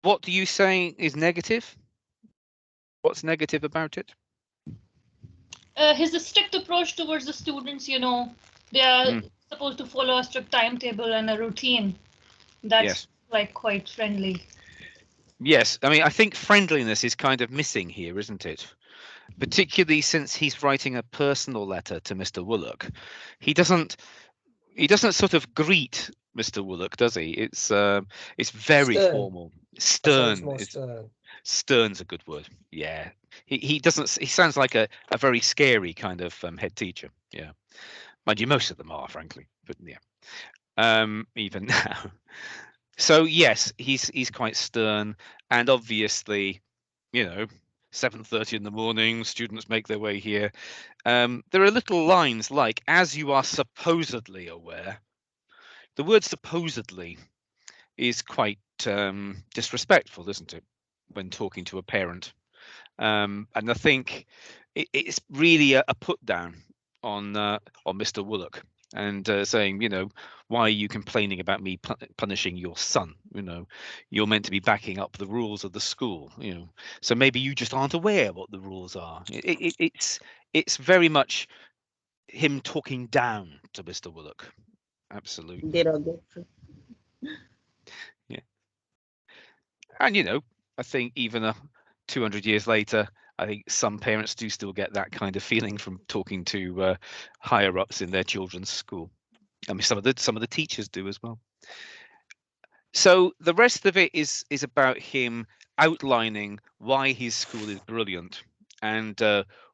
What do you say is negative? What's negative about it? His strict approach towards the students, they are Mm, supposed to follow a strict timetable and a routine. That's yes. like quite friendly. Yes. I mean, I think friendliness is kind of missing here, isn't it? Particularly since he's writing a personal letter to Mr. Woollock. He doesn't he doesn't sort of greet Mr. Woollock, does he? It's very Stern. formal. I'd say it's Stern. more It's stern. stern's a good word. Yeah. He doesn't he sounds like a very scary kind of head teacher. Yeah. Mind you, most of them are, frankly. But yeah. Even now. So yes, he's quite stern, and obviously, you know, 7:30 in the morning, students make their way here. There are little lines like, "As you are supposedly aware." The word "supposedly" is quite disrespectful, isn't it, when talking to a parent? And I think it's really a put down on Mr. Woollock, and saying, why are you complaining about me punishing your son? You're meant to be backing up the rules of the school. So maybe you just aren't aware what the rules are. It's very much him talking down to Mr. Woollock. Absolutely. Derogatory. Yeah. And I think even 200 years later, I think some parents do still get that kind of feeling from talking to higher ups in their children's school. I mean, some of the teachers do as well. So the rest of it is about him outlining why his school is brilliant, and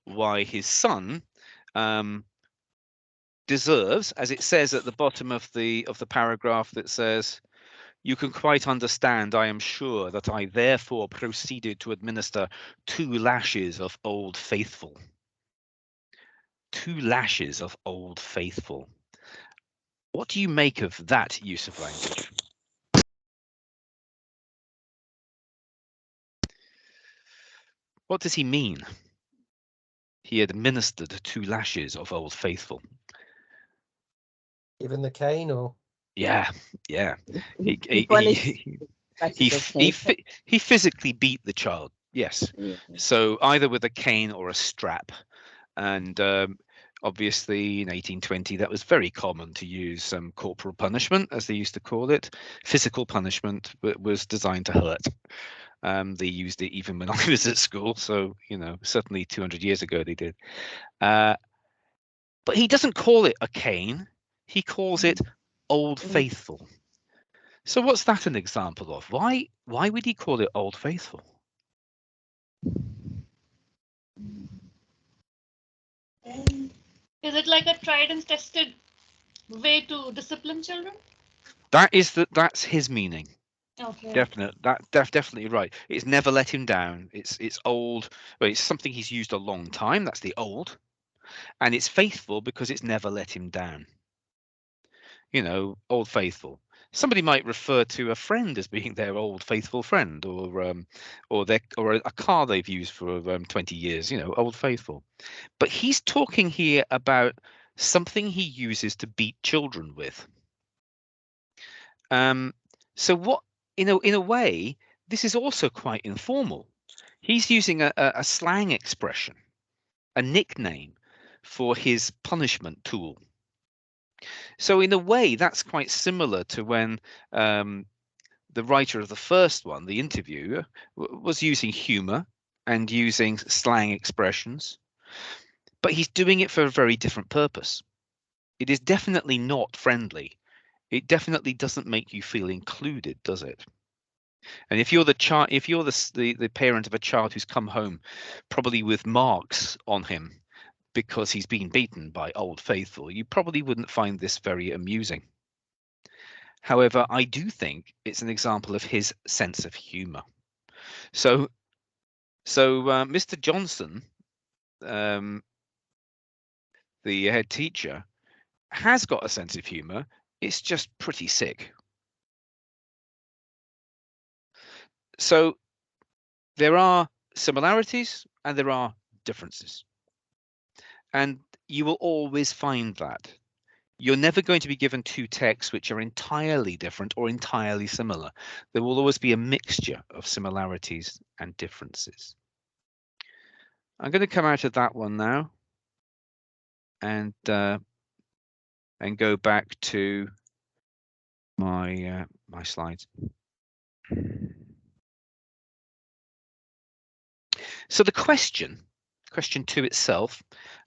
why his son um, deserves, as it says at the bottom of the paragraph that says, "You can quite understand, I am sure, that I therefore proceeded to administer 2 lashes of Old Faithful." 2 lashes of Old Faithful. What do you make of that use of language? What does he mean? He administered 2 lashes of Old Faithful. Even the cane, or Yeah, yeah. He He he he punished he he, patches of he, cane. he physically beat the child. Yes. Yeah. So either with a cane or a strap. And obviously in 1820 that was very common to use corporal punishment, as they used to call it. Physical punishment was designed to hurt. They used it even when I was at school, so certainly 200 years ago they did. uh, but he doesn't call it a cane, he calls it Old Mm. Faithful. So what's that an example of? Why would he call it Old Faithful? Is it like a tried and tested way to discipline children? That's his meaning. Okay. Definitely right. It's never let him down. It's old. Well, it's something he's used a long time. That's the old. And it's faithful because it's never let him down. Old Faithful. Somebody might refer to a friend as being their old faithful friend, or a car they've used for 20 years. Old Faithful. But he's talking here about something he uses to beat children with. Um, so what in a way, this is also quite informal. He's using a slang expression, a nickname for his punishment tool. So in a way, that's quite similar to when the writer of the first one, the interviewer, was using humor and using slang expressions, but he's doing it for a very different purpose. It is definitely not friendly. It definitely doesn't make you feel included, does it? And if you're the child, if you're the parent of a child who's come home, probably with marks on him because he's been beaten by Old Faithful, you probably wouldn't find this very amusing. However, I do think it's an example of his sense of humor. So, Mr. Johnson, um, the head teacher, has got a sense of humor. It's just pretty sick. So there are similarities and there are differences. And you will always find that. You're never going to be given two texts which are entirely different or entirely similar. There will always be a mixture of similarities and differences. I'm going to come out of that one now and go back to my my slides. So the question 2 itself,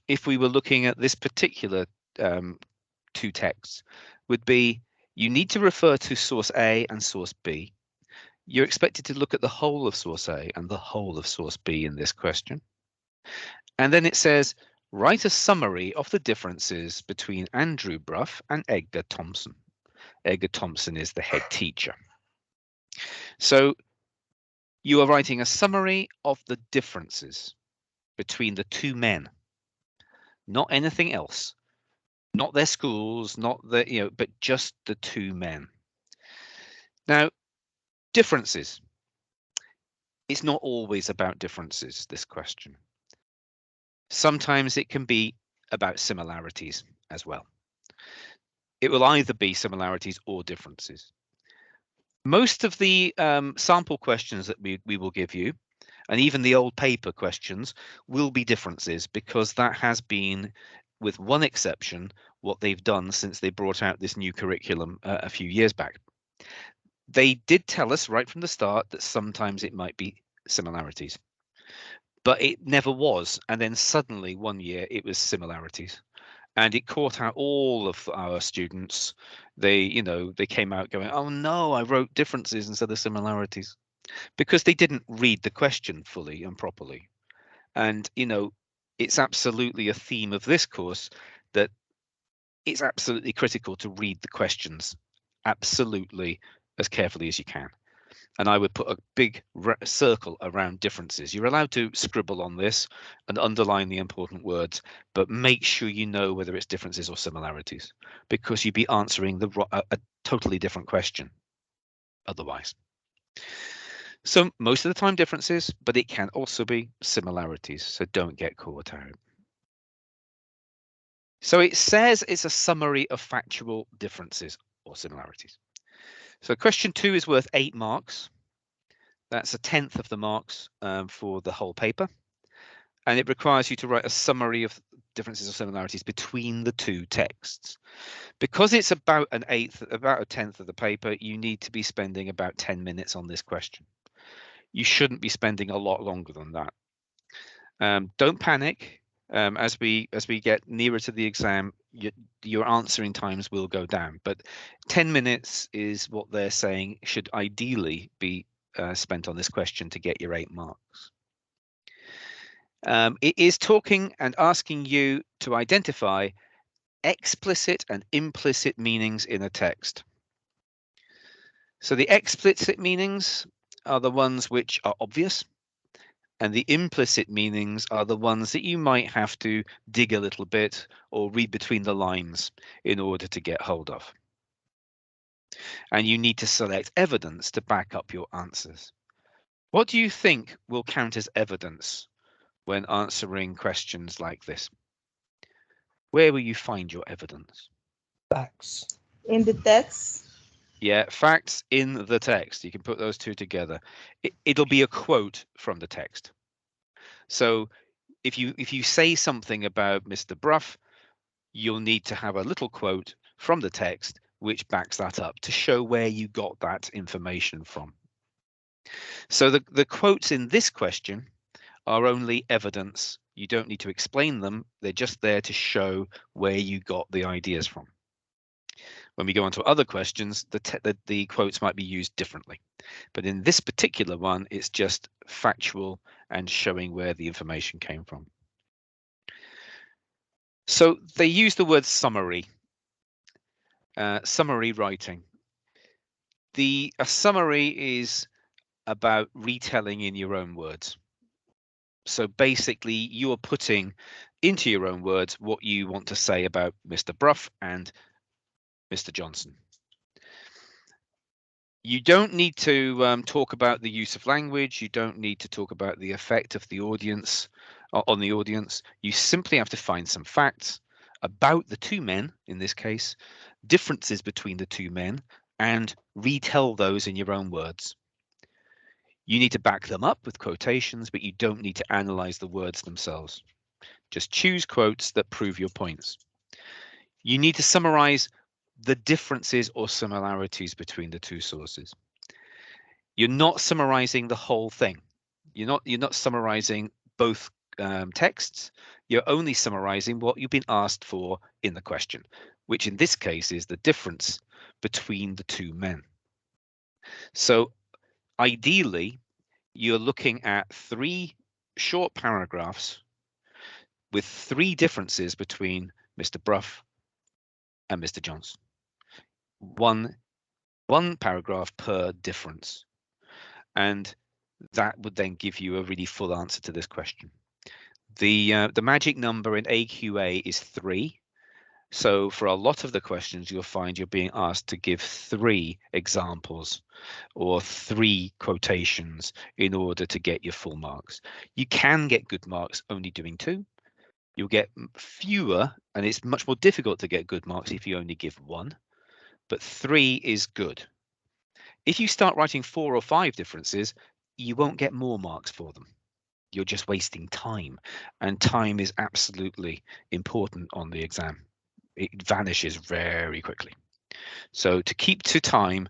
if we were looking at this particular two texts, would be you need to refer to source A and source B. You're expected to look at the whole of source A and the whole of source B in this question. And then it says, write a summary of the differences between Andrew Bruff and Edgar Thompson. Edgar Thompson is the head teacher. So you are writing a summary of the differences between the two men, not anything else, not their schools, not the, but just the two men. Now, differences. It's not always about differences, this question. Sometimes it can be about similarities as well. It will either be similarities or differences. Most of the sample questions that we will give you, and even the old paper questions, will be differences, because that has been, with one exception, what they've done since they brought out this new curriculum a few years back. They did tell us right from the start that sometimes it might be similarities, but it never was. And then suddenly one year it was similarities, and it caught out all of our students. They came out going, oh no, I wrote differences instead of similarities, because they didn't read the question fully and properly. And it's absolutely a theme of this course that it's absolutely critical to read the questions absolutely as carefully as you can. And I would put a big circle around differences. You're allowed to scribble on this and underline the important words, but make sure you know whether it's differences or similarities, because you'd be answering a totally different question otherwise. So most of the time differences, but it can also be similarities, so don't get caught out. So it says it's a summary of factual differences or similarities. So question 2 is worth 8 marks. That's 1/10 of the marks for the whole paper. And it requires you to write a summary of differences or similarities between the two texts. Because it's about about 1/10 of the paper, you need to be spending about 10 minutes on this question. You shouldn't be spending a lot longer than that. Don't panic. As we get nearer to the exam, your answering times will go down, but 10 minutes is what they're saying should ideally be spent on this question to get your 8 marks. It is talking and asking you to identify explicit and implicit meanings in a text. So the explicit meanings are the ones which are obvious, and the implicit meanings are the ones that you might have to dig a little bit or read between the lines in order to get hold of. And you need to select evidence to back up your answers. What do you think will count as evidence when answering questions like this? Where will you find your evidence? Facts. In the text. Yeah, facts in the text. You can put those two together. It'll be a quote from the text. So if you say something about Mr. Bruff, you'll need to have a little quote from the text which backs that up to show where you got that information from. So the quotes in this question are only evidence. You don't need to explain them. They're just there to show where you got the ideas from. When we go on to other questions, the quotes might be used differently. But in this particular one, it's just factual and showing where the information came from. So they use the word summary, summary writing. A summary is about retelling in your own words. So basically, you are putting into your own words what you want to say about Mr. Bruff and Mr. Johnson. You don't need to talk about the use of language. You don't need to talk about the effect of the audience on the audience. You simply have to find some facts about the two men, in this case, differences between the two men, and retell those in your own words. You need to back them up with quotations, but you don't need to analyze the words themselves. Just choose quotes that prove your points. You need to summarize the differences or similarities between the two sources. You're not summarizing the whole thing. You're not summarizing both texts. You're only summarizing what you've been asked for in the question, which in this case is the difference between the two men. So ideally, you're looking at 3 short paragraphs with 3 differences between Mr. Bruff and Mr. Johnson. One paragraph per difference. And that would then give you a really full answer to this question. The magic number in AQA is 3. So for a lot of the questions, you'll find you're being asked to give 3 examples or 3 quotations in order to get your full marks. You can get good marks only doing 2. You'll get fewer, and it's much more difficult to get good marks if you only give 1, but 3 is good. If you start writing 4 or 5 differences, you won't get more marks for them. You're just wasting time, and time is absolutely important on the exam. It vanishes very quickly. So to keep to time,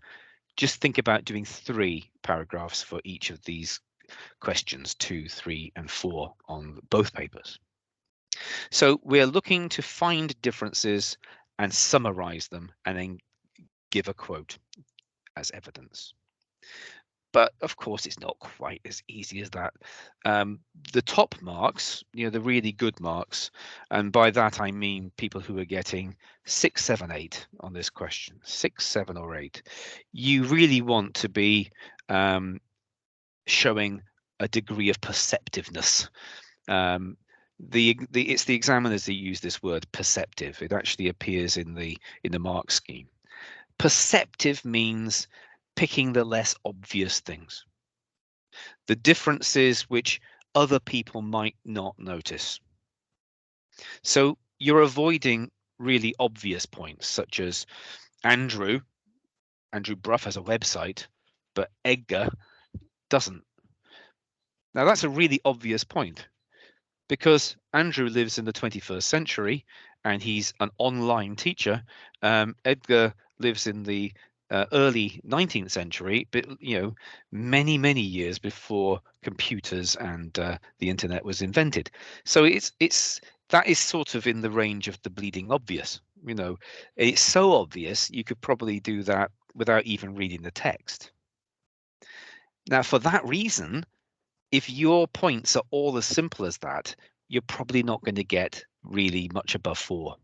just think about doing 3 paragraphs for each of these questions, 2, 3, and 4 on both papers. So we're looking to find differences and summarize them and then give a quote as evidence. But of course, it's not quite as easy as that. The top marks, the really good marks, and by that I mean people who are getting 6, 7, 8 on this question, 6, 7, or 8. You really want to be showing a degree of perceptiveness. It's the examiners that use this word perceptive. It actually appears in the mark scheme. Perceptive means picking the less obvious things, the differences which other people might not notice. So you're avoiding really obvious points, such as Andrew Bruff has a website, but Edgar doesn't. Now that's a really obvious point, because Andrew lives in the 21st century and he's an online teacher. Edgar lives in the early 19th century, but many years before computers and the internet was invented. So that is sort of in the range of the bleeding obvious. It's so obvious you could probably do that without even reading the text. Now, for that reason, if your points are all as simple as that, you're probably not going to get really much above 4.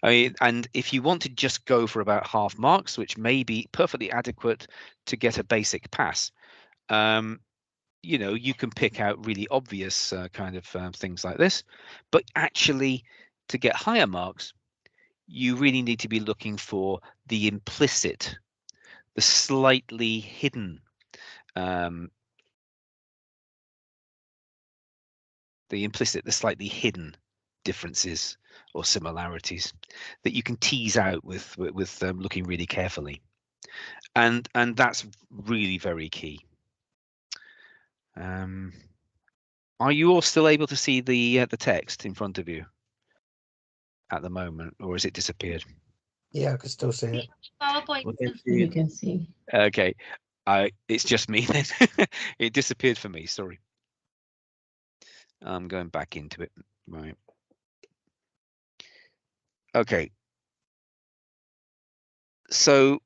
And if you want to just go for about half marks, which may be perfectly adequate to get a basic pass, you can pick out really obvious kind of things like this. But actually, to get higher marks, you really need to be looking for the implicit, the slightly hidden the slightly hidden differences or similarities that you can tease out with looking really carefully, and that's really very key. Are you all still able to see the text in front of you at the moment, or has it disappeared? Yeah, I can still see it. PowerPoint. You can see. Okay, it's just me then. It disappeared for me. Sorry. I'm going back into it. Right. Okay. So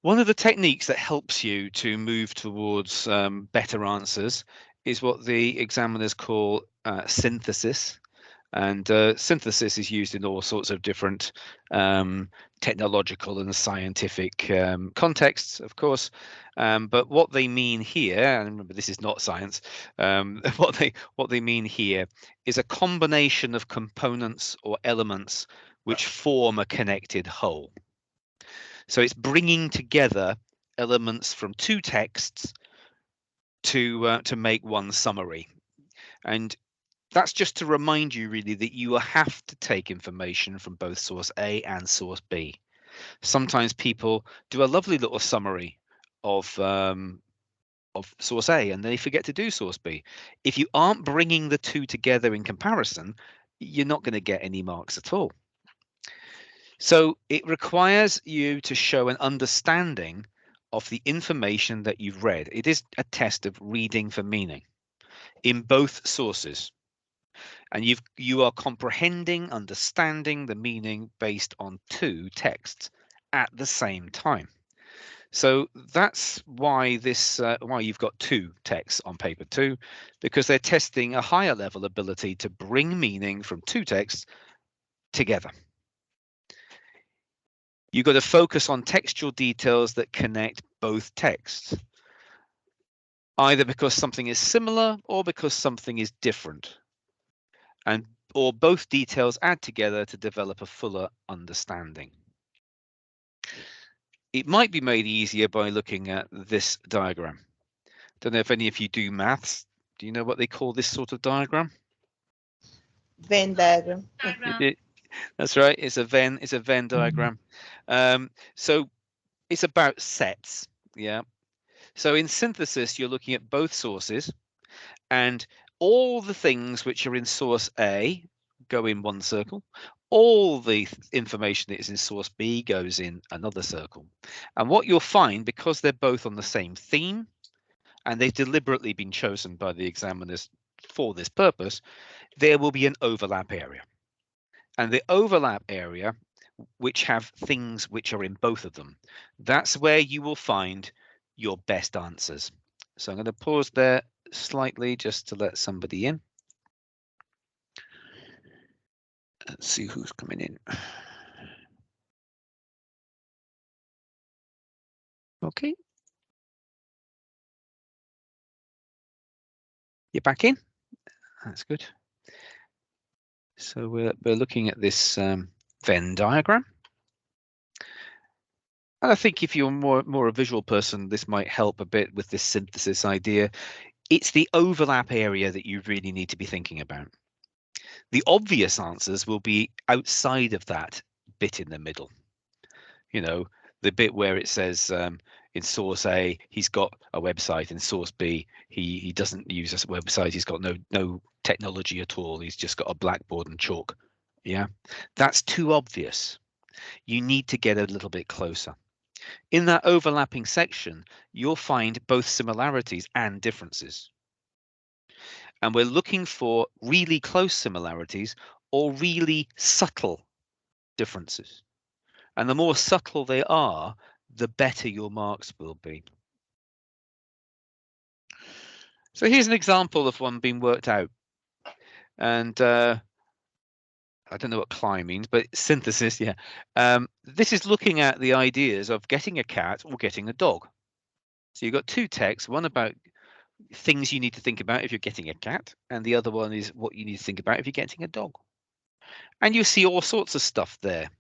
one of the techniques that helps you to move towards better answers is what the examiners call synthesis. And synthesis is used in all sorts of different technological and scientific contexts, of course. But what they mean here, and remember this is not science, what they mean here is a combination of components or elements which form a connected whole. So it's bringing together elements from 2 texts to make one summary. And That's just to remind you really that you will have to take information from both source A and source B. Sometimes people do a lovely little summary of source A and they forget to do source B. If you aren't bringing the two together in comparison, you're not going to get any marks at all. So it requires you to show an understanding of the information that you've read. It is a test of reading for meaning in both sources. And you are comprehending, understanding the meaning based on two texts at the same time. So that's why why you've got two texts on paper two, because they're testing a higher level ability to bring meaning from two texts together. You've got to focus on textual details that connect both texts, either because something is similar or because something is different, or both details add together to develop a fuller understanding. It might be made easier by looking at this diagram. Don't know if any of you do maths. Do you know what they call this sort of diagram? Venn diagram. That's right. It's a Venn diagram. So it's about sets. Yeah. So in synthesis, you're looking at both sources, and all the things which are in source A go in one circle. All the information that is in source B goes in another circle. And what you'll find, because they're both on the same theme, and they've deliberately been chosen by the examiners for this purpose, there will be an overlap area. And the overlap area, which have things which are in both of them, that's where you will find your best answers. So I'm going to pause there slightly just to let somebody in. Let's see who's coming in. Okay. You're back in. That's good. So we're looking at this Venn diagram. And I think if you're more a visual person, this might help a bit with this synthesis idea. It's the overlap area that you really need to be thinking about. The obvious answers will be outside of that bit in the middle. You know, the bit where it says in source A, he's got a website. In source B, he doesn't use a website. He's got no technology at all. He's just got a blackboard and chalk. Yeah, that's too obvious. You need to get a little bit closer. In that overlapping section, you'll find both similarities and differences. And we're looking for really close similarities or really subtle differences. And the more subtle they are, the better your marks will be. So here's an example of one being worked out. And I don't know what cli means, but synthesis, yeah. This is looking at the ideas of getting a cat or getting a dog. So you've got two texts, one about things you need to think about if you're getting a cat, and the other one is what you need to think about if you're getting a dog. And you see all sorts of stuff there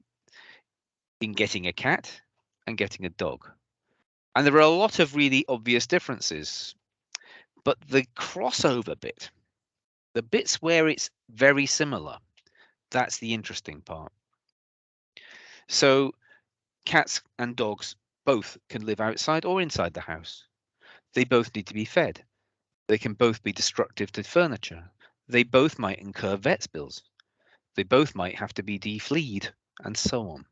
in getting a cat and getting a dog. And there are a lot of really obvious differences. But the crossover bit, the bits where it's very similar, that's the interesting part. So cats and dogs both can live outside or inside the house. They both need to be fed. They can both be destructive to furniture. They both might incur vet's bills. They both might have to be defleed, and so on.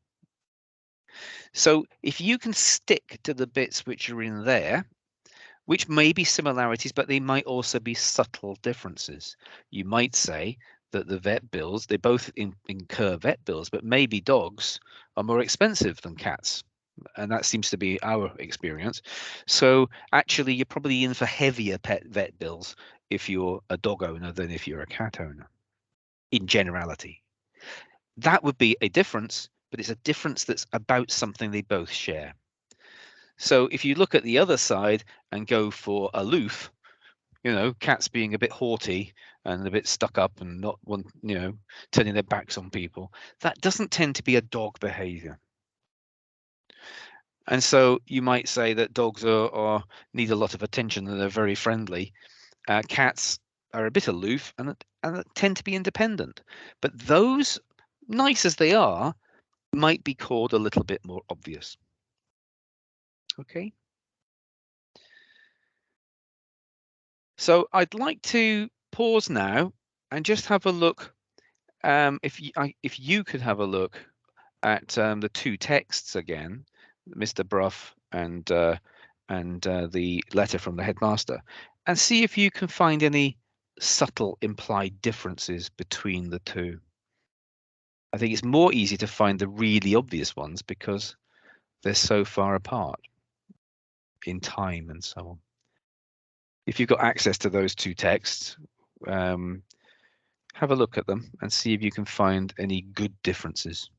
So if you can stick to the bits which are in there, which may be similarities, but they might also be subtle differences. You might say that the vet bills, they both incur vet bills, but maybe dogs are more expensive than cats. And that seems to be our experience. So actually, you're probably in for heavier vet bills if you're a dog owner than if you're a cat owner, in generality. That would be a difference, but it's a difference that's about something they both share. So if you look at the other side and go for aloof, you know, cats being a bit haughty and a bit stuck up and not want, you know, turning their backs on people, that doesn't tend to be a dog behavior. And so you might say that dogs need a lot of attention and they're very friendly. Cats are a bit aloof and and tend to be independent. But those, nice as they are, might be called a little bit more obvious. Okay. So I'd like to pause now and just have a look. If you could have a look at the two texts again, Mr. Bruff and the letter from the headmaster, and see if you can find any subtle implied differences between the two. I think it's more easy to find the really obvious ones because they're so far apart in time and so on. If you've got access to those two texts, have a look at them and see if you can find any good differences.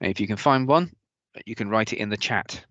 And if you can find one, you can write it in the chat.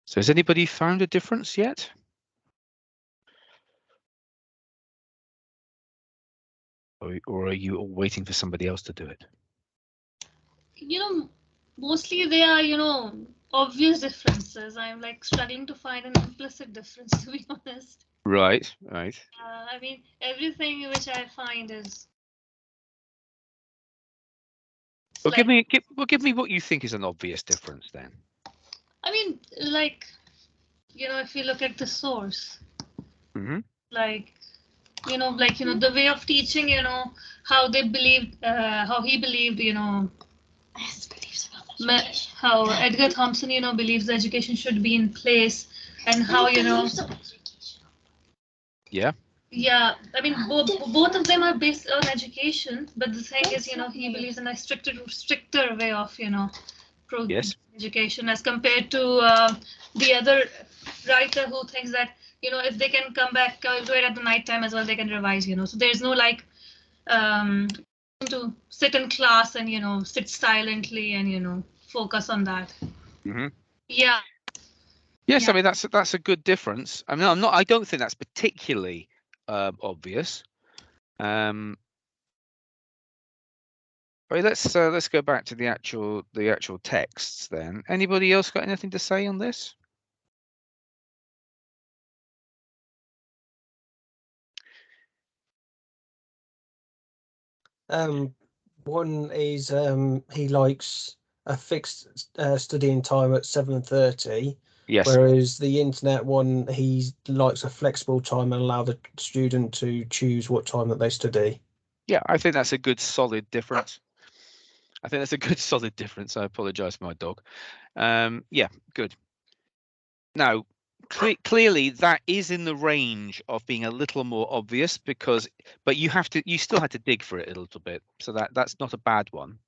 So has anybody found a difference yet? Or are you all waiting for somebody else to do it? Mostly they are, obvious differences. I'm like struggling to find an implicit difference, to be honest. Right, right. I mean, everything which I find is. Well, like, give me what you think is an obvious difference then. I mean, if you look at the source, Mm-hmm. the way of teaching, how they believed, how he believed, how Edgar Thompson, believes education should be in place, and how, Yeah. Yeah, I mean, both of them are based on education, but the thing is, he believes in a stricter way of, Yes. education as compared to the other writer who thinks that, if they can come back, do it at the night time as well, they can revise, So there's no to sit in class and, sit silently and, focus on that. Mm-hmm. Yeah. Yes, Yeah. I mean that's a good difference. I mean, I don't think that's particularly obvious. But let's go back to the actual texts then. Anybody else got anything to say on this? One is he likes a fixed studying time at 7:30. Yes. Whereas the internet one, he likes a flexible time and allow the student to choose what time that they study. Yeah, I think that's a good solid difference. I apologize for my dog. Yeah, good. Now, clearly that is in the range of being a little more obvious but you still had to dig for it a little bit. So that's not a bad one.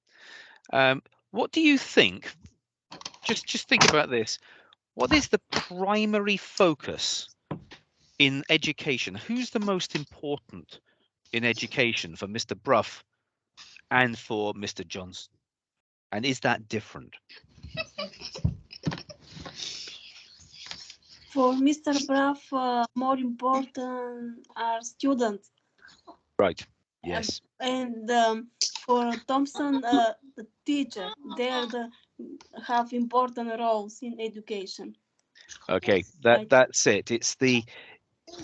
What do you think? Just think about this. What is the primary focus in education, who's the most important in education for Mr. Bruff and for Mr. Johnson? And is that different? For Mr. Braff, more important are students. Right. Yes. And for Thompson, the teacher, have important roles in education. Okay. Right. That's it. It's the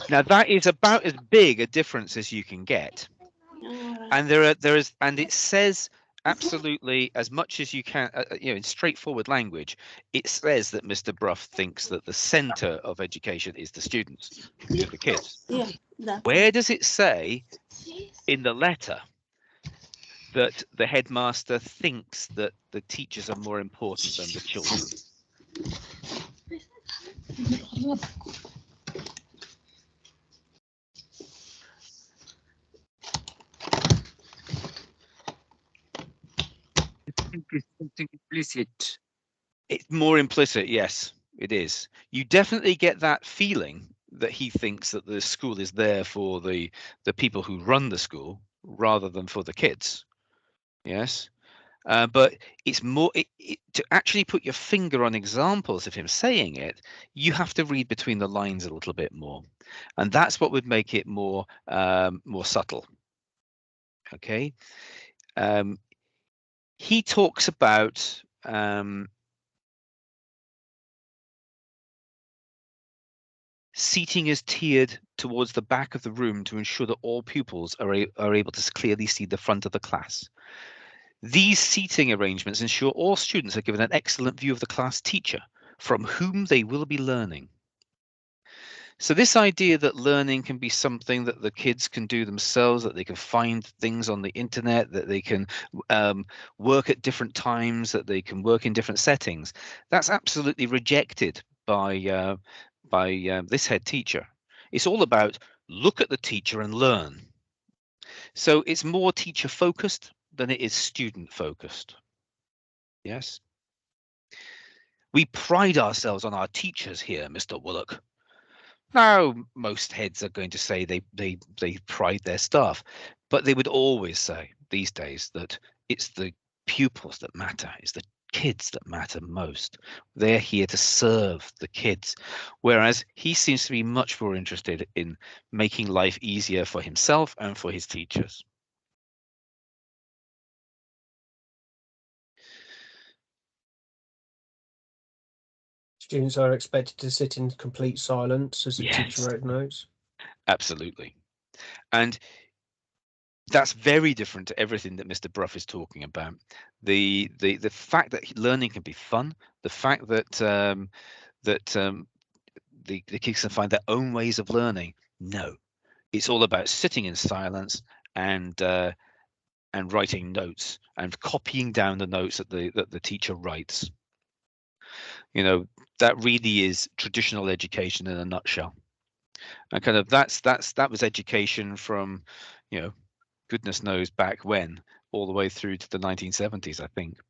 now that is about as big a difference as you can get. Alright. And and it says absolutely as much as you can, in straightforward language, it says that Mr. Bruff thinks that the center of education is the students, is the kids. Yeah, that. Where does it say in the letter that the headmaster thinks that the teachers are more important than the children? It's something implicit. It's more implicit, yes, it is. You definitely get that feeling that he thinks that the school is there for the people who run the school rather than for the kids. Yes. But it's more to actually put your finger on examples of him saying it. You have to read between the lines a little bit more, and that's what would make it more subtle. Okay. He talks about seating is tiered towards the back of the room to ensure that all pupils are able to clearly see the front of the class. These seating arrangements ensure all students are given an excellent view of the class teacher, from whom they will be learning. So this idea that learning can be something that the kids can do themselves, that they can find things on the internet, that they can work at different times, that they can work in different settings, that's absolutely rejected by this head teacher. It's all about look at the teacher and learn. So it's more teacher focused than it is student focused. Yes. We pride ourselves on our teachers here, Mr. Woollock. Now, most heads are going to say they pride their staff, but they would always say these days that it's the pupils that matter, it's the kids that matter most. They're here to serve the kids, whereas he seems to be much more interested in making life easier for himself and for his teachers. Students are expected to sit in complete silence as the Yes. teacher wrote notes. Absolutely. And that's very different to everything that Mr. Bruff is talking about. The fact that learning can be fun, the fact that the kids can find their own ways of learning. No, it's all about sitting in silence and writing notes and copying down the notes that the teacher writes. That really is traditional education in a nutshell. And kind of that was education from, goodness knows back when, all the way through to the 1970s, I think.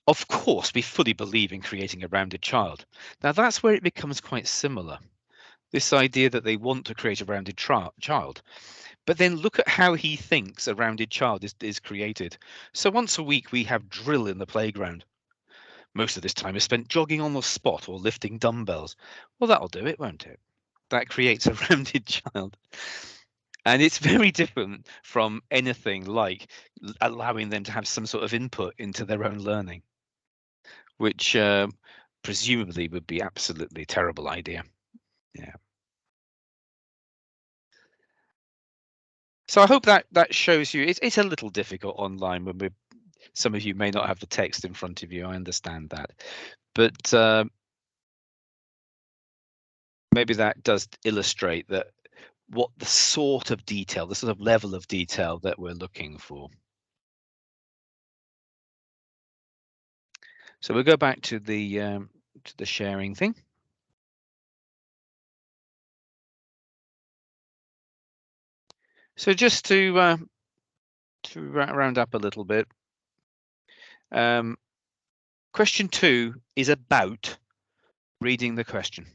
Of course, we fully believe in creating a rounded child. Now that's where it becomes quite similar. This idea that they want to create a rounded child. But then look at how he thinks a rounded child is created. So once a week we have drill in the playground. Most of this time is spent jogging on the spot or lifting dumbbells. Well, that'll do it, won't it? That creates a rounded child. And it's very different from anything like allowing them to have some sort of input into their own learning, which presumably would be absolutely terrible idea. Yeah. So I hope that shows you. It's a little difficult online when some of you may not have the text in front of you. I understand that, but maybe that does illustrate that what the sort of detail, the sort of level of detail that we're looking for. So we'll go back to the sharing thing. So just to round up a little bit, question 2 is about reading the question.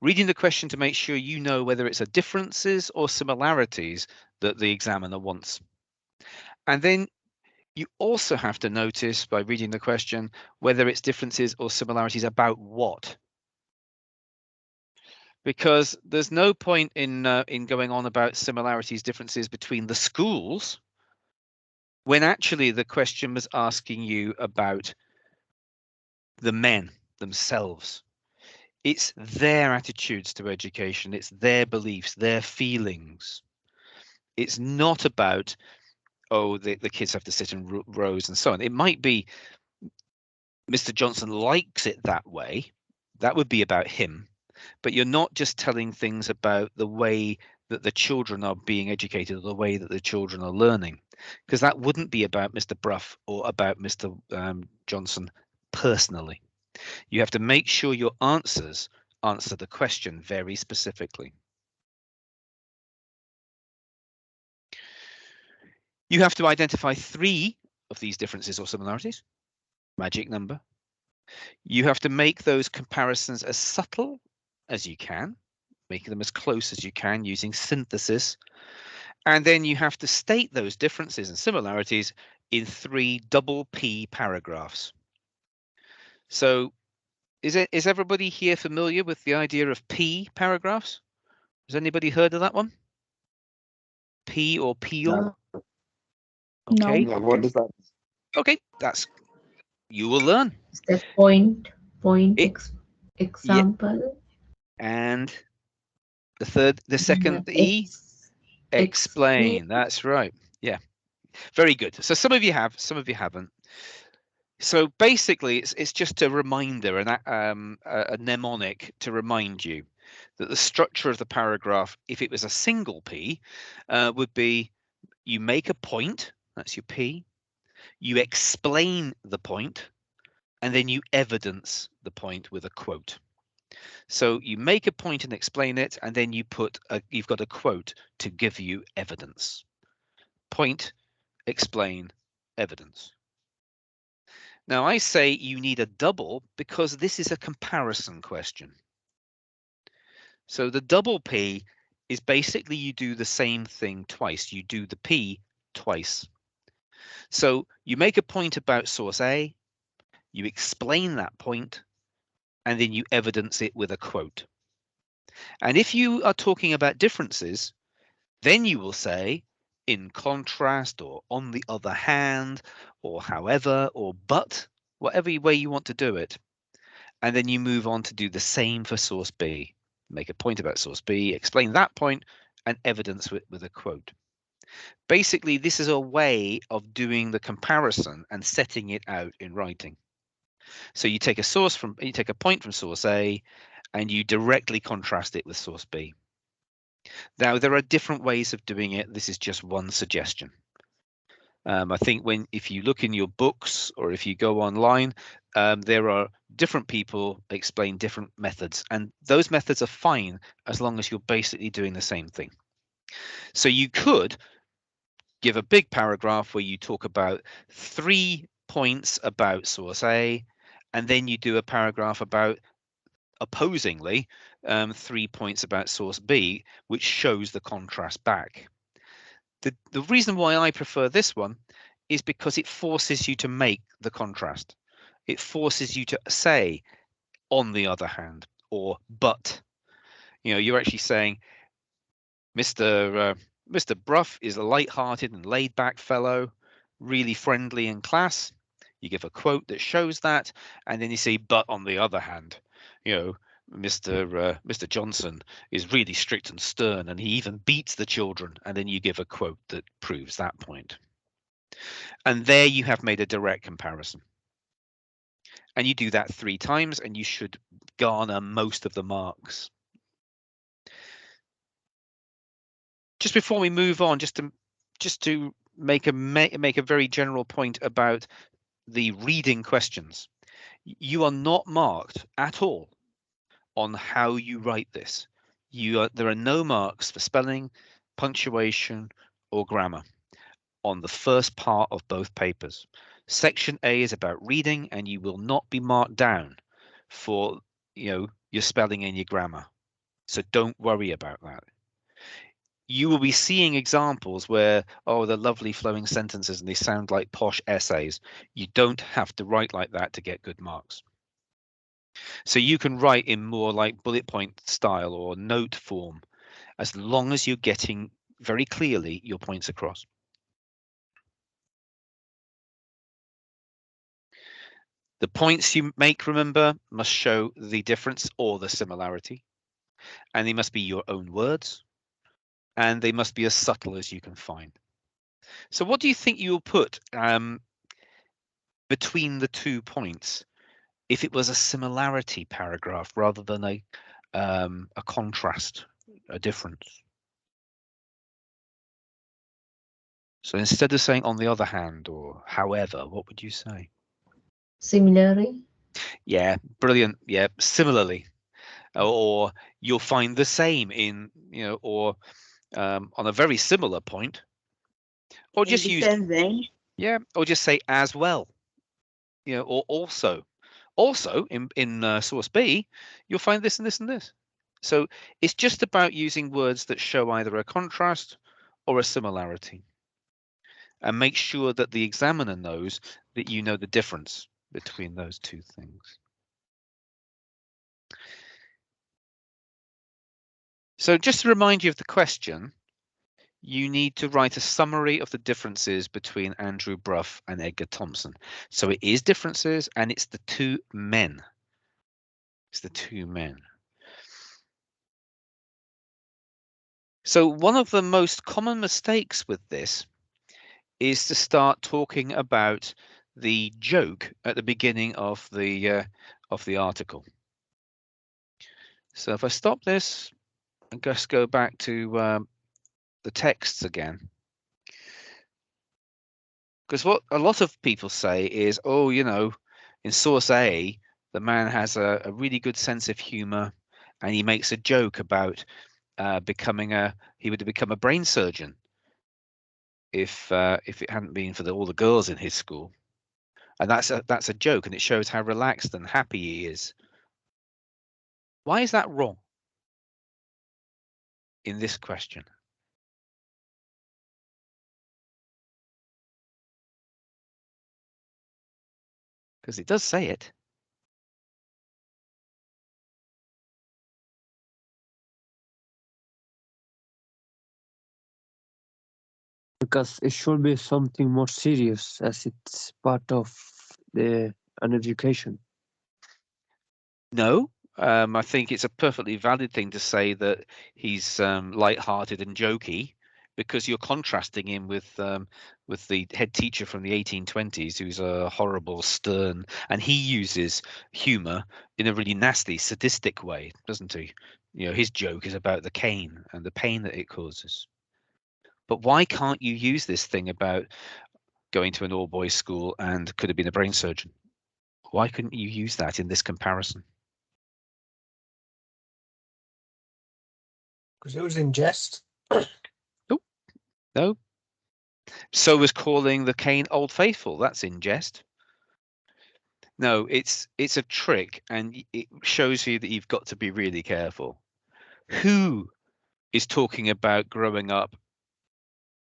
Reading the question to make sure you know whether it's a differences or similarities that the examiner wants. And then you also have to notice by reading the question whether it's differences or similarities about what. Because there's no point in going on about similarities, differences between the schools when actually the question was asking you about the men themselves. It's their attitudes to education, it's their beliefs, their feelings. It's not about, oh, the kids have to sit in rows and so on. It might be Mr. Johnson likes it that way. That would be about him. But you're not just telling things about the way that the children are being educated or the way that the children are learning, because that wouldn't be about Mr. Bruff or about Mr. Johnson personally. You have to make sure your answers answer the question very specifically. You have to identify 3 of these differences or similarities, magic number. You have to make those comparisons as subtle as you can, making them as close as you can using synthesis. And then you have to state those differences and similarities in 3 double P paragraphs. So is everybody here familiar with the idea of P paragraphs? Has anybody heard of that one? P or peel? Okay. Yeah, what is that? Okay, you will learn. Is that point It- example? And the second, the E, explain. That's right. Yeah, very good. So some of you have, some of you haven't. So basically, it's just a reminder, a mnemonic to remind you that the structure of the paragraph, if it was a single P, would be you make a point, that's your P, you explain the point, and then you evidence the point with a quote. So you make a point and explain it, and then you've got a quote to give you evidence. Point, explain, evidence. Now I say you need a double because this is a comparison question. So the double P is basically you do the same thing twice. You do the P twice. So you make a point about source A, you explain that point, and then you evidence it with a quote. And if you are talking about differences, then you will say in contrast or on the other hand or however or but, whatever way you want to do it. And then you move on to do the same for source B. Make a point about source B, explain that point, and evidence with a quote. Basically, this is a way of doing the comparison and setting it out in writing. So you take a point from source A and you directly contrast it with source B. Now, there are different ways of doing it. This is just one suggestion. I think if you look in your books or if you go online, there are different people explain different methods, and those methods are fine as long as you're basically doing the same thing. So you could give a big paragraph where you talk about 3 points about source A, and then you do a paragraph about opposingly 3 points about source B, which shows the contrast back. The reason why I prefer this one is because it forces you to make the contrast. It forces you to say, on the other hand, or but. You're actually saying, Mr. Bruff is a light-hearted and laid-back fellow, really friendly in class. You give a quote that shows that, and then you say, but on the other hand, Mr. Johnson is really strict and stern, and he even beats the children. And then you give a quote that proves that point. And there you have made a direct comparison. And you do that 3 times, and you should garner most of the marks. Just before we move on, just to make a very general point about the reading questions, you are not marked at all on how you write this. There are no marks for spelling, punctuation, or grammar on the first part of both papers. Section A is about reading, and you will not be marked down for your spelling and your grammar. So don't worry about that. You will be seeing examples where, oh, they're lovely flowing sentences and they sound like posh essays. You don't have to write like that to get good marks. So you can write in more like bullet point style or note form, as long as you're getting very clearly your points across. The points you make, remember, must show the difference or the similarity, and they must be your own words, and they must be as subtle as you can find. So what do you think you'll put between the 2 points if it was a similarity paragraph rather than a contrast, a difference? So instead of saying on the other hand or however, what would you say? Similarly. Yeah, brilliant. Yeah, similarly. Or you'll find the same in, or on a very similar point, or In just the use, same vein. yeah, or just say as well, or also. Also, in source B, you'll find this and this and this. So it's just about using words that show either a contrast or a similarity. And make sure that the examiner knows that you know the difference between those 2 things. So just to remind you of the question, you need to write a summary of the differences between Andrew Bruff and Edgar Thompson. So it is differences, and it's the 2 men. It's the 2 men. So one of the most common mistakes with this is to start talking about the joke at the beginning of the article. So if I stop this and just go back to the texts again, because what a lot of people say is, oh, in source A, the man has a really good sense of humor, and he makes a joke about he would have become a brain surgeon if it hadn't been for all the girls in his school. And that's a joke, and it shows how relaxed and happy he is. Why is that wrong in this question? Because it does say it. Because it should be something more serious as it's part of an education. No, I think it's a perfectly valid thing to say that he's light-hearted and jokey, because you're contrasting him with the head teacher from the 1820s, who's a horrible, stern, and he uses humor in a really nasty, sadistic way, doesn't he? His joke is about the cane and the pain that it causes. But why can't you use this thing about going to an all-boys school and could have been a brain surgeon? Why couldn't you use that in this comparison? Because it was in jest. No. So was calling the cane Old Faithful. That's in jest. No, it's a trick, and it shows you that you've got to be really careful. Who is talking about growing up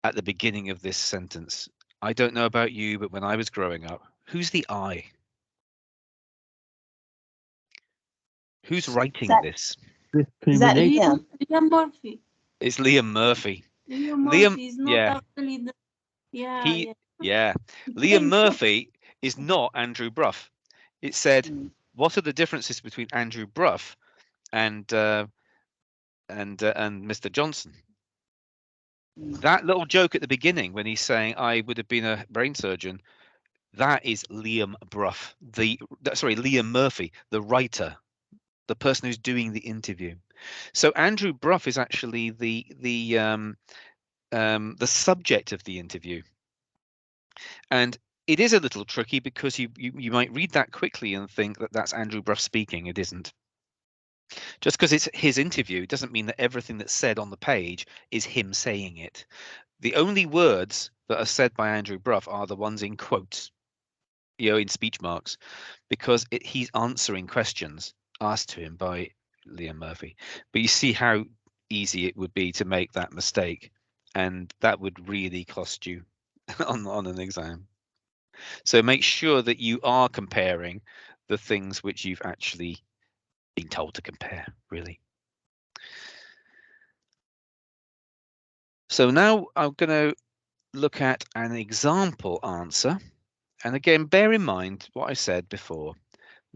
at the beginning of this sentence? I don't know about you, but when I was growing up, who's the I? Who's writing this? Is that Discrimination. Liam Murphy. It's Liam Murphy. Liam Liam, Murphy is not yeah, actually the. Yeah, he, yeah. yeah. I Liam think so. Murphy is not Andrew Bruff. It said, Mm. what are the differences between Andrew Bruff and Mr. Johnson? That little joke at the beginning when he's saying I would have been a brain surgeon, that is Liam Bruff, Liam Murphy, the writer, the person who's doing the interview. So Andrew Bruff is actually the subject of the interview, and it is a little tricky because you might read that quickly and think that that's Andrew Bruff speaking. It isn't. Just because it's his interview doesn't mean that everything that's said on the page is him saying it. The only words that are said by Andrew Bruff are the ones in quotes, in speech marks, because he's answering questions asked to him by Liam Murphy. But you see how easy it would be to make that mistake, and that would really cost you on an exam. So make sure that you are comparing the things which you've actually been told to compare, really. So now I'm going to look at an example answer. And again, bear in mind what I said before,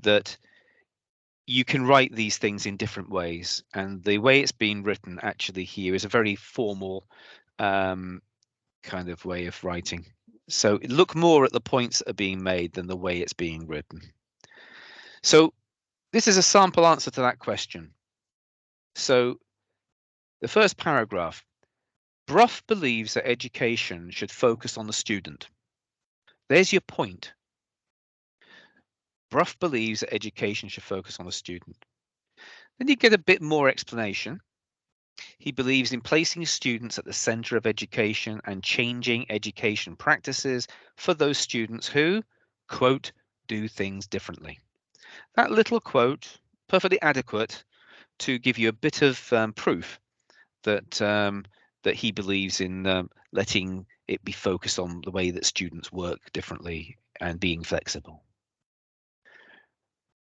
that you can write these things in different ways. And the way it's been written actually here is a very formal kind of way of writing. So look more at the points that are being made than the way it's being written. So this is a sample answer to that question. So the first paragraph, Brough believes that education should focus on the student. There's your point. Brough believes that education should focus on the student. Then you get a bit more explanation. He believes in placing students at the center of education and changing education practices for those students who, quote, do things differently. That little quote, perfectly adequate to give you a bit of proof that that he believes in letting it be focused on the way that students work differently and being flexible.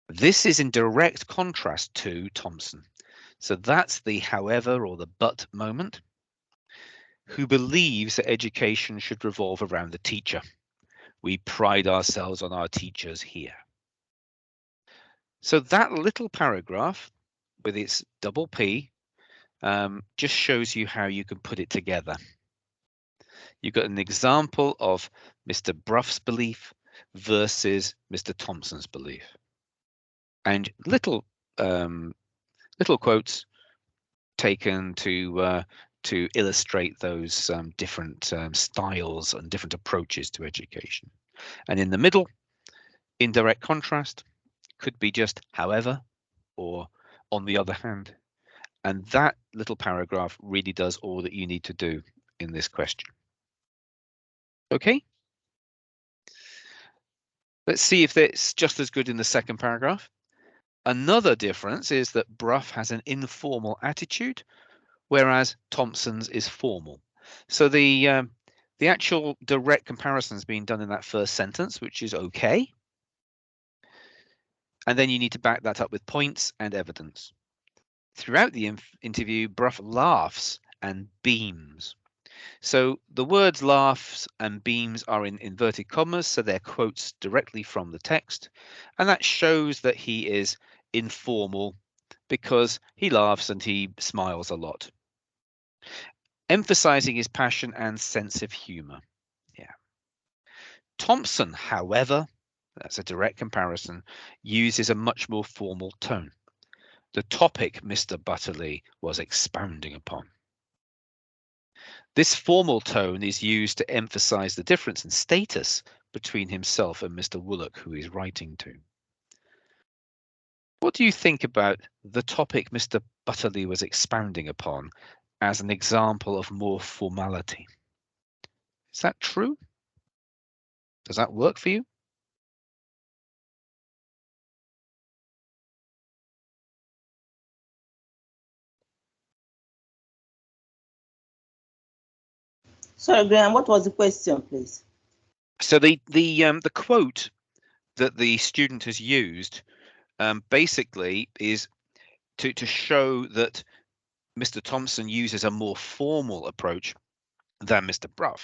This is in direct contrast to Thompson. So that's the however or the but moment, who believes that education should revolve around the teacher. We pride ourselves on our teachers here. So that little paragraph with its double P just shows you how you can put it together. You've got an example of Mr. Brough's belief versus Mr. Thompson's belief. And little quotes taken to illustrate those different styles and different approaches to education. And in the middle, in direct contrast, could be just however or on the other hand. And that little paragraph really does all that you need to do in this question. Okay. Let's see if it's just as good in the second paragraph. Another difference is that Brough has an informal attitude, whereas Thompson's is formal. So the actual direct comparison is being done in that first sentence, which is okay. And then you need to back that up with points and evidence. Throughout the interview, Brough laughs and beams. So the words laughs and beams are in inverted commas, so they're quotes directly from the text. And that shows that he is informal because he laughs and he smiles a lot, emphasizing his passion and sense of humor. Yeah. Thompson, however, that's a direct comparison, uses a much more formal tone. The topic Mr. Butterley was expounding upon. This formal tone is used to emphasize the difference in status between himself and Mr. Woollock, who he's writing to. What do you think about the topic Mr. Butterley was expounding upon as an example of more formality? Is that true? Does that work for you? Sorry, Graham, what was the question, please? So the quote that the student has used basically is to show that Mr. Thompson uses a more formal approach than Mr. Brough,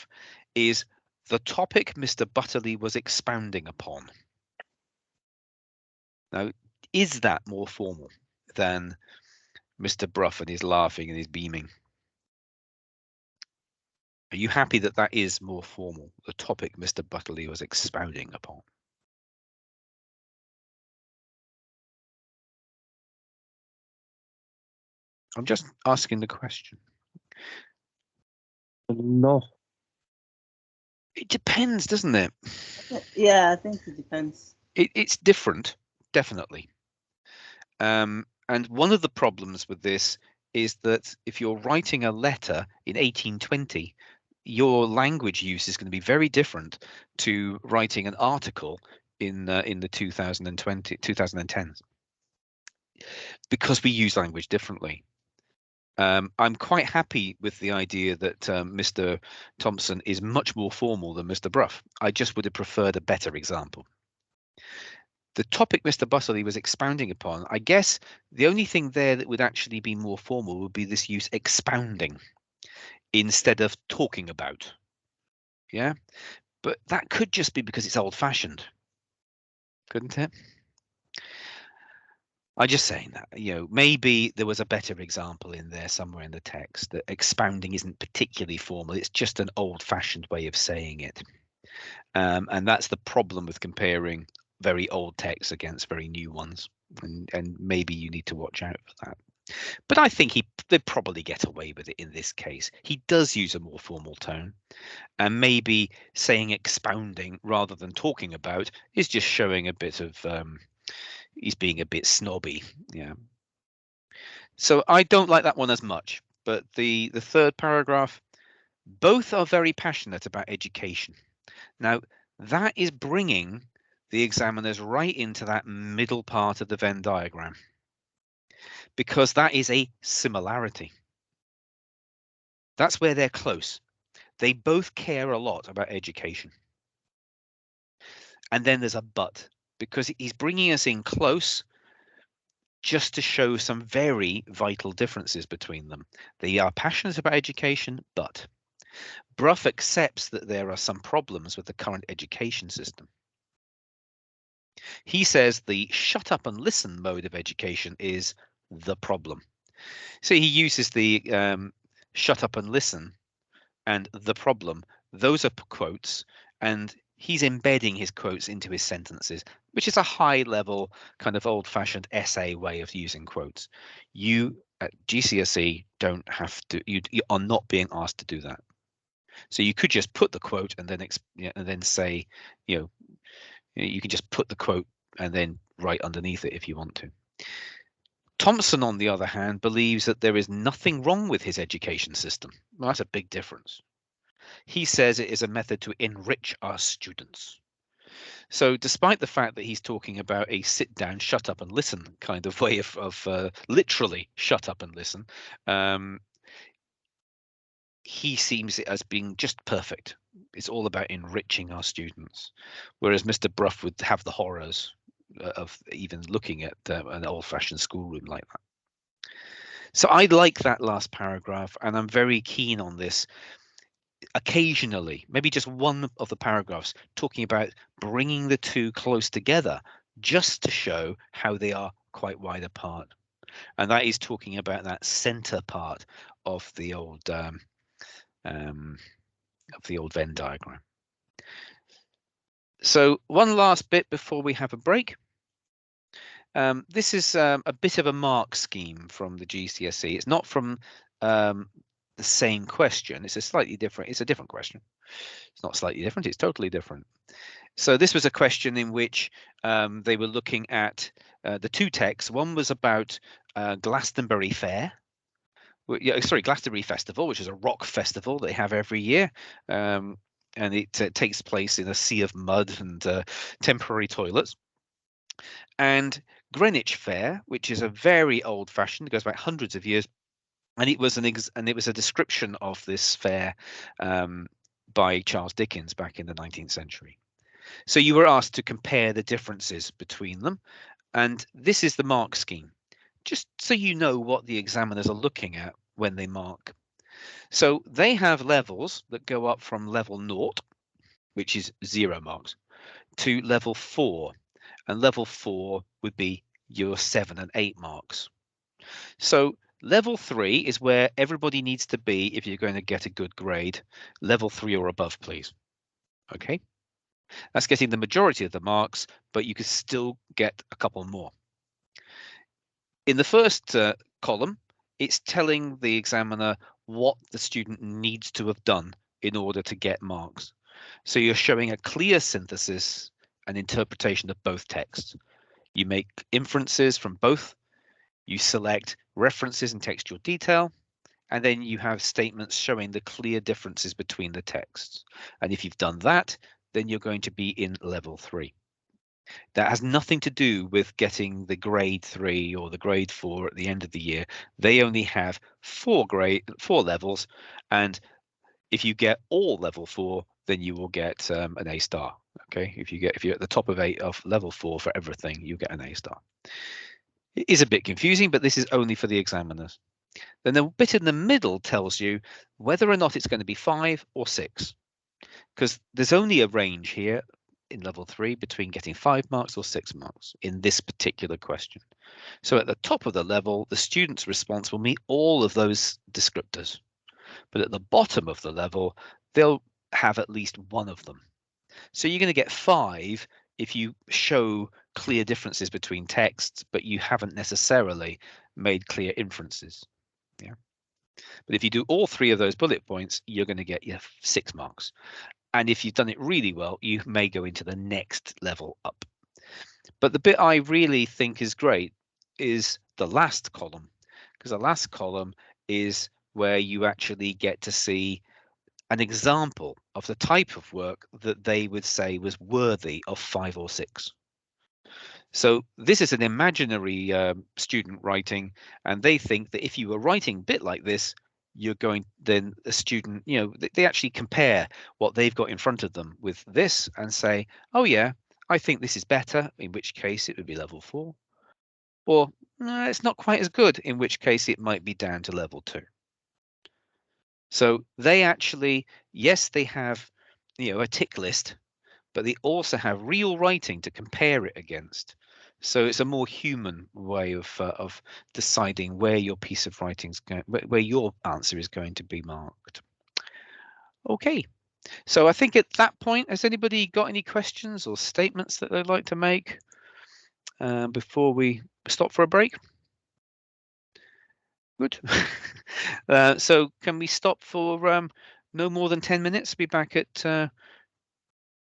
is the topic Mr. Butterley was expounding upon. Now, is that more formal than Mr. Brough and his laughing and his beaming? Are you happy that that is more formal, the topic Mr. Butterley was expounding upon? I'm just asking the question. No. It depends, doesn't it? Yeah, I think it depends. It's different, definitely. And one of the problems with this is that if you're writing a letter in 1820, your language use is going to be very different to writing an article in the 2010s. because we use language differently. I'm quite happy with the idea that Mr. Thompson is much more formal than Mr. Bruff. I just would have preferred a better example. The topic Mr. Bustley was expounding upon, I guess the only thing there that would actually be more formal would be this use expounding instead of talking about. Yeah, but that could just be because it's old-fashioned, couldn't it? I'm just saying that, maybe there was a better example in there somewhere in the text, that expounding isn't particularly formal. It's just an old-fashioned way of saying it. And that's the problem with comparing very old texts against very new ones. And maybe you need to watch out for that. But I think they'd probably get away with it in this case. He does use a more formal tone. And maybe saying expounding rather than talking about is just showing a bit of he's being a bit snobby. Yeah. So I don't like that one as much. But the third paragraph, both are very passionate about education. Now, that is bringing the examiners right into that middle part of the Venn diagram, because that is a similarity. That's where they're close. They both care a lot about education. And then there's a but, because he's bringing us in close just to show some very vital differences between them. They are passionate about education, but Bruff accepts that there are some problems with the current education system. He says the shut up and listen mode of education is the problem. So he uses the shut up and listen and the problem. Those are quotes, and he's embedding his quotes into his sentences, which is a high level kind of old fashioned essay way of using quotes. You at GCSE don't have to, you are not being asked to do that. So you could just put the quote and then say, you can just put the quote and then write underneath it if you want to. Thompson, on the other hand, believes that there is nothing wrong with his education system. Well, that's a big difference. He says it is a method to enrich our students. So despite the fact that he's talking about a sit down, shut up and listen kind of way of literally shut up and listen, he sees it as being just perfect. It's all about enriching our students, whereas Mr. Bruff would have the horrors of even looking at an old-fashioned schoolroom like that. So I like that last paragraph, and I'm very keen on this. Occasionally, maybe just one of the paragraphs talking about bringing the two close together, just to show how they are quite wide apart. And that is talking about that center part of the old Venn diagram. So one last bit before we have a break. This is a bit of a mark scheme from the GCSE. It's not from the same question. It's a different question. It's not slightly different, it's totally different. So this was a question in which they were looking at the two texts. One was about Glastonbury Fair. Glastonbury Festival, which is a rock festival they have every year. And it takes place in a sea of mud and temporary toilets. And Greenwich Fair, which is a very old-fashioned, it goes back hundreds of years, and it was a description of this fair by Charles Dickens back in the 19th century. So you were asked to compare the differences between them, and this is the mark scheme, just so you know what the examiners are looking at when they mark. So they have levels that go up from level 0, which is 0 marks, to level 4, and level 4 would be your 7 and 8 marks. So level 3 is where everybody needs to be if you're going to get a good grade. Level 3 or above, please. Okay, that's getting the majority of the marks, but you could still get a couple more. In the first column, it's telling the examiner what the student needs to have done in order to get marks. So you're showing a clear synthesis and interpretation of both texts. You make inferences from both. You select references and textual detail, and then you have statements showing the clear differences between the texts. And if you've done that, then you're going to be in level 3. That has nothing to do with getting the grade 3 or the grade 4 at the end of the year. They only have 4 levels, and if you get all level 4, then you will get an A star. Okay, if you're at the top of level 4 for everything, you get an A star. It is a bit confusing, but this is only for the examiners. Then the bit in the middle tells you whether or not it's going to be 5 or 6, because there's only a range here in level 3 between getting 5 marks or 6 marks in this particular question. So at the top of the level, the student's response will meet all of those descriptors. But at the bottom of the level, they'll have at least one of them. So you're going to get 5 if you show clear differences between texts, but you haven't necessarily made clear inferences. Yeah. But if you do all 3 of those bullet points, you're going to get your 6 marks. And if you've done it really well, you may go into the next level up. But the bit I really think is great is the last column, because the last column is where you actually get to see an example of the type of work that they would say was worthy of 5 or 6. So this is an imaginary student writing, and they think that if you were writing a bit like this, you're going, then a student, you know, they actually compare what they've got in front of them with this and say, oh yeah, I think this is better, in which case it would be level 4. Or no, it's not quite as good, in which case it might be down to level 2. So they actually, yes, they have, you know, a tick list, but they also have real writing to compare it against. So it's a more human way of deciding where your piece of writing's going, where your answer is going to be marked. Okay, so I think at that point, has anybody got any questions or statements that they'd like to make before we stop for a break? Good. So can we stop for no more than 10 minutes? Be back at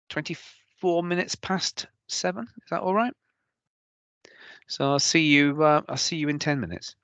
24 minutes past 7. Is that all right? So I'll see you in 10 minutes.